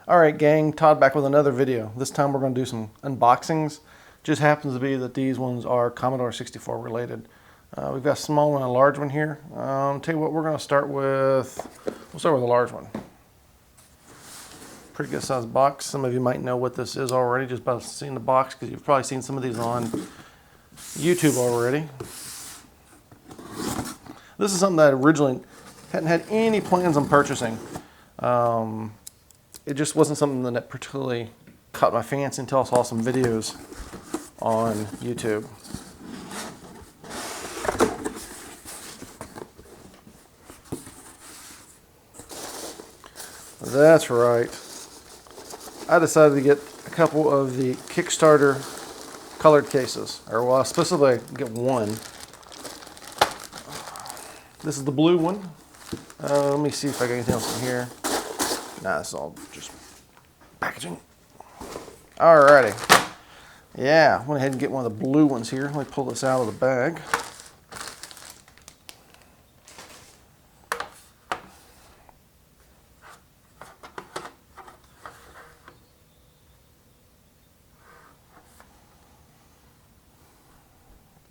Alright gang, Todd back with another video. This time we're going to do some unboxings. Just happens to be that these ones are Commodore 64 related. We've got a small one and a large one here. Tell you what, we're going to start with, we'll start with the large one. Pretty good sized box. Some of you might know what this is already just by seeing the box, because you've probably seen some of these on YouTube already. This is something that I originally hadn't had any plans on purchasing. It just wasn't something that particularly caught my fancy until I saw some videos on YouTube. That's right. I decided to get a couple of the Kickstarter colored cases, or well, specifically get one. This is the blue one. Let me see if I got anything else in here. Nah, it's all just packaging. Alrighty. Yeah, went ahead and get one of the blue ones here. Let me pull this out of the bag.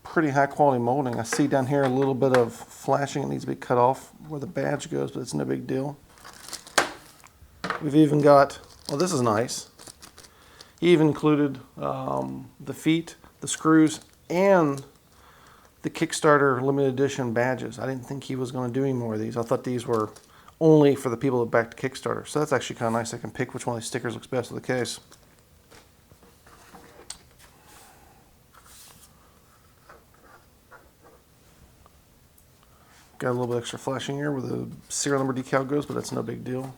Pretty high quality molding. I see down here a little bit of flashing. It needs to be cut off where the badge goes, but it's no big deal. We've even got, well, this is nice. He even included the feet, the screws, and the Kickstarter limited edition badges. I didn't think he was going to do any more of these. I thought these were only for the people that backed Kickstarter. So that's actually kind of nice. I can pick which one of these stickers looks best with the case. Got a little bit extra flashing here where the serial number decal goes, but that's no big deal.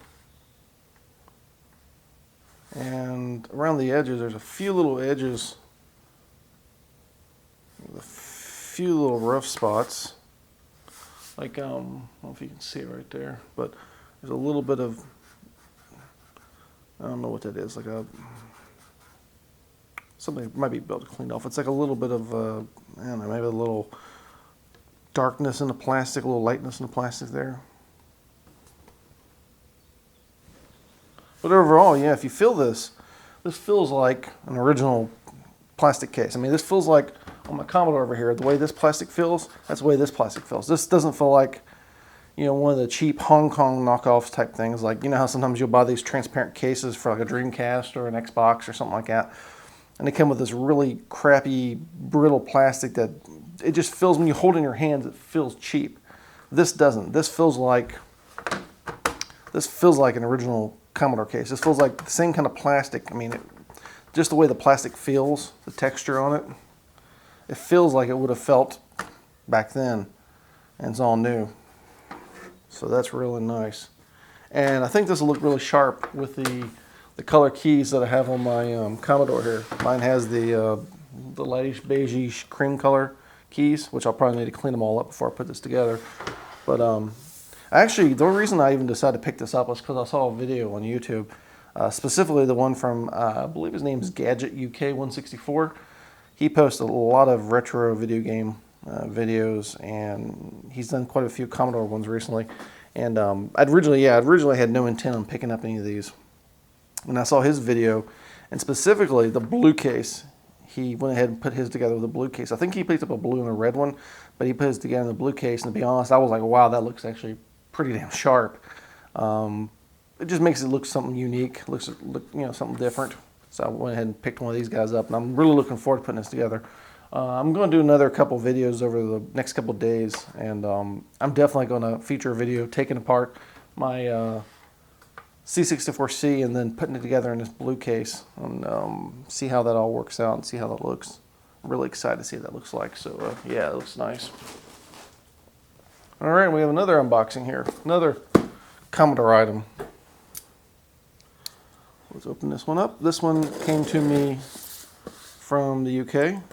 And around the edges, there's a few little edges, a few little rough spots. Like, I don't know if you can see it right there, but there's a little bit of, I don't know what that is, like a, something might be able to clean off. It's like a little bit of, I don't know, maybe a little darkness in the plastic, a little lightness in the plastic there. But overall, yeah, if you feel this, this feels like an original plastic case. I mean, this feels like, on my Commodore over here, the way this plastic feels, that's the way this plastic feels. This doesn't feel like, you know, one of the cheap Hong Kong knockoffs type things. Like, you know how sometimes you'll buy these transparent cases for like a Dreamcast or an Xbox or something like that, and they come with this really crappy, brittle plastic that it just feels, when you hold it in your hands, it feels cheap. This doesn't. This feels like an original Commodore case. This feels like the same kind of plastic. I mean, just the way the plastic feels, the texture on it, it feels like it would have felt back then, and it's all new. So that's really nice. And I think this will look really sharp with the color keys that I have on my Commodore here. Mine has the lightish beigeish cream color keys, which I'll probably need to clean them all up before I put this together. But actually, the reason I even decided to pick this up was because I saw a video on YouTube, specifically the one from, I believe his name is Gadget UK 164. He posts a lot of retro video game videos, and he's done quite a few Commodore ones recently. And I'd originally had no intent on picking up any of these. When I saw his video, and specifically the blue case, he went ahead and put his together with a blue case. I think he picked up a blue and a red one, but he put his together in the blue case. And to be honest, I was like, wow, that looks actually pretty damn sharp. It just makes it look something unique, look, you know, something different. So I went ahead and picked one of these guys up, and I'm really looking forward to putting this together. I'm going to do another couple videos over the next couple of days, and I'm definitely going to feature a video taking apart my C64C and then putting it together in this blue case, and see how that all works out and see how that looks. I'm really excited to see what that looks like. So yeah, it looks nice. All right, we have another unboxing here, another Commodore item. Let's open this one up. This one came to me from the UK.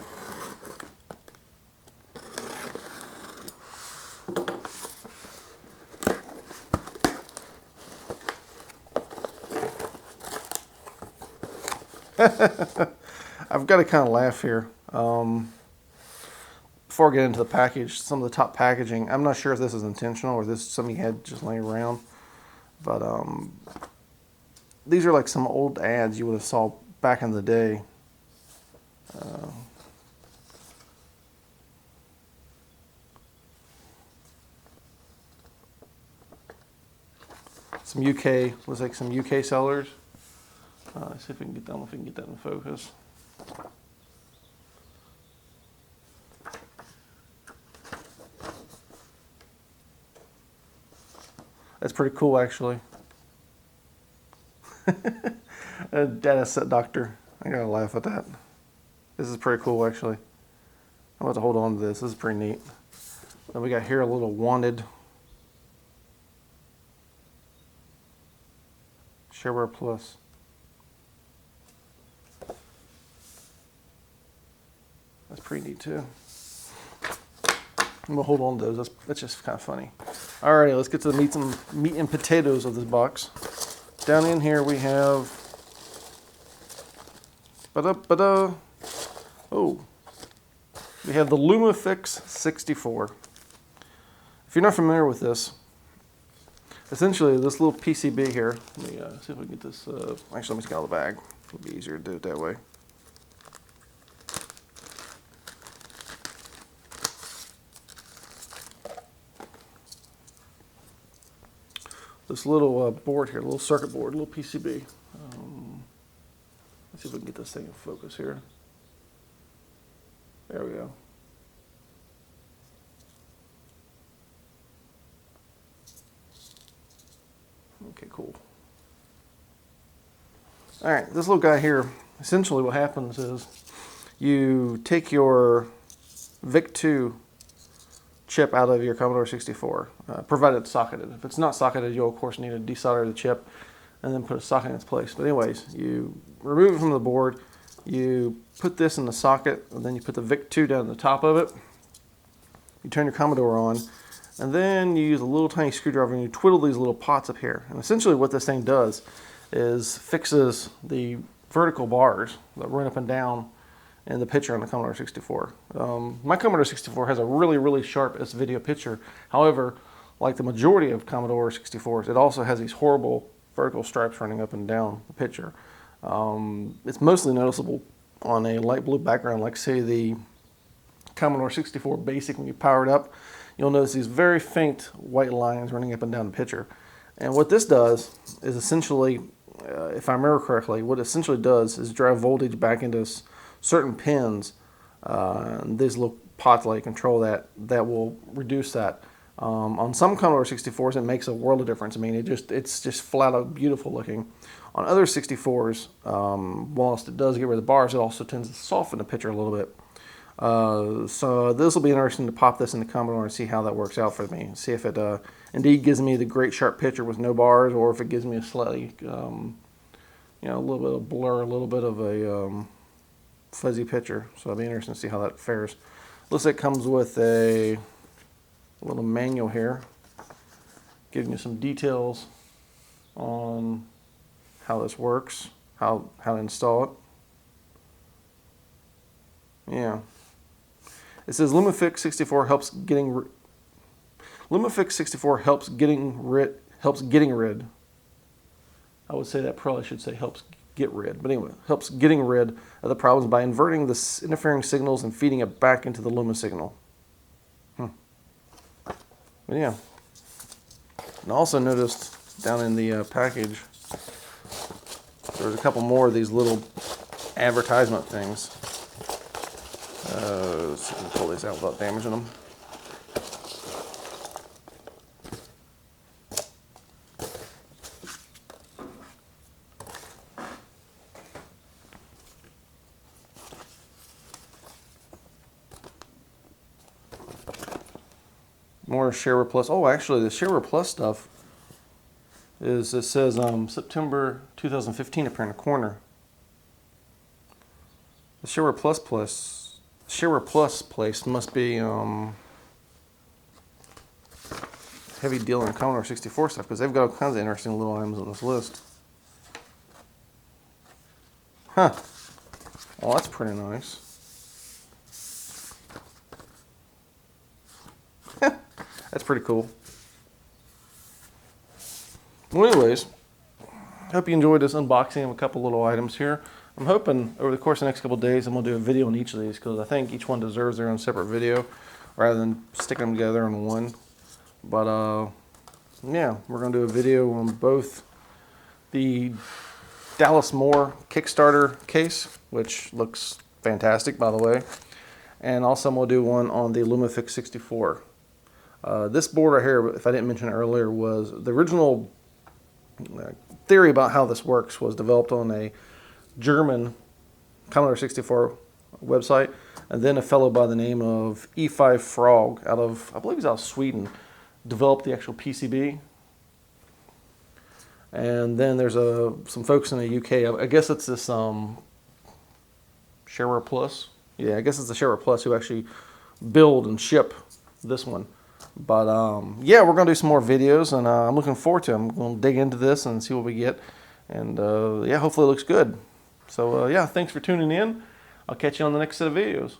I've got to kind of laugh here. Before I get into the package, some of the top packaging, I'm not sure if this is intentional or this is something you had just laying around, but these are like some old ads you would have saw back in the day. Some UK, looks like some UK sellers. Let's see if we can get that. I don't know if we can get that in focus. That's pretty cool, actually. A data set doctor. I gotta laugh at that. This is pretty cool, actually. I'm about to hold on to this. This is pretty neat. Then we got here a little wanted Shareware Plus. That's pretty neat too. I'm gonna hold on to those. That's just kind of funny. Alrighty, let's get to the meat and potatoes of this box. Down in here we have. Oh, we have the LumaFix64. If you're not familiar with this, essentially this little PCB here. Let me see if we can get this. Actually, let me just get out of the bag. It'll be easier to do it that way. This little board here, little circuit board, little PCB. Let's see if we can get this thing in focus here. There we go. Okay, cool. All right, this little guy here, essentially what happens is you take your VIC II chip out of your Commodore 64, provided it's socketed. If it's not socketed, you'll of course need to desolder the chip and then put a socket in its place. But anyways, you remove it from the board, you put this in the socket, and then you put the VIC II down the top of it. You turn your Commodore on, and then you use a little tiny screwdriver and you twiddle these little pots up here. And essentially what this thing does is fixes the vertical bars that run up and down in the picture on the Commodore 64. My Commodore 64 has a really sharp video picture. However, like the majority of Commodore 64s, it also has these horrible vertical stripes running up and down the picture. It's mostly noticeable on a light blue background, like say the Commodore 64 Basic. When you power it up, you'll notice these very faint white lines running up and down the picture. And what this does is essentially, if I remember correctly, what it essentially does is drive voltage back into certain pins. These little pots let you control that will reduce that. On some Commodore 64s, it makes a world of difference. I mean, it's just flat out beautiful looking. On other 64s, whilst it does get rid of the bars, it also tends to soften the picture a little bit. So this will be interesting to pop this into Commodore and see how that works out for me. See if it indeed gives me the great sharp picture with no bars, or if it gives me a slightly, a little bit of blur, a little bit of a fuzzy picture. So it'll be interesting to see how that fares. Looks like it comes with a little manual here, giving you some details on how this works, how to install it. Yeah. It says LumaFix64 helps getting LumaFix64 helps getting rid. I would say that probably should say helps get rid, but anyway, helps getting rid of the problems by inverting the interfering signals and feeding it back into the Luma signal. But yeah, and I also noticed down in the package there's a couple more of these little advertisement things. Let's see if we can pull these out without damaging them. More Shareware Plus. Oh, actually, the Shareware Plus stuff is, it says September 2015 up here in the corner. The Shareware Plus place must be heavy deal in Commodore 64 stuff, because they've got all kinds of interesting little items on this list. Huh. Well, that's pretty nice. That's pretty cool. Well, anyways, hope you enjoyed this unboxing of a couple little items here. I'm hoping over the course of the next couple of days I'm going to do a video on each of these, because I think each one deserves their own separate video rather than sticking them together in one. But yeah, we're going to do a video on both the Dallas Moore Kickstarter case, which looks fantastic by the way, and also I'm going to do one on the Lumafix64. This board right here, if I didn't mention it earlier, was the original theory about how this works was developed on a German Commodore 64 website, and then a fellow by the name of E5 Frog out of, I believe he's out of Sweden, developed the actual PCB. And then there's some folks in the UK, I guess it's this Shareware Plus. Yeah, I guess it's the Shareware Plus who actually build and ship this one. But yeah, we're going to do some more videos, and I'm looking forward to them. I'm going to dig into this and see what we get. And yeah, hopefully it looks good. So yeah, thanks for tuning in. I'll catch you on the next set of videos.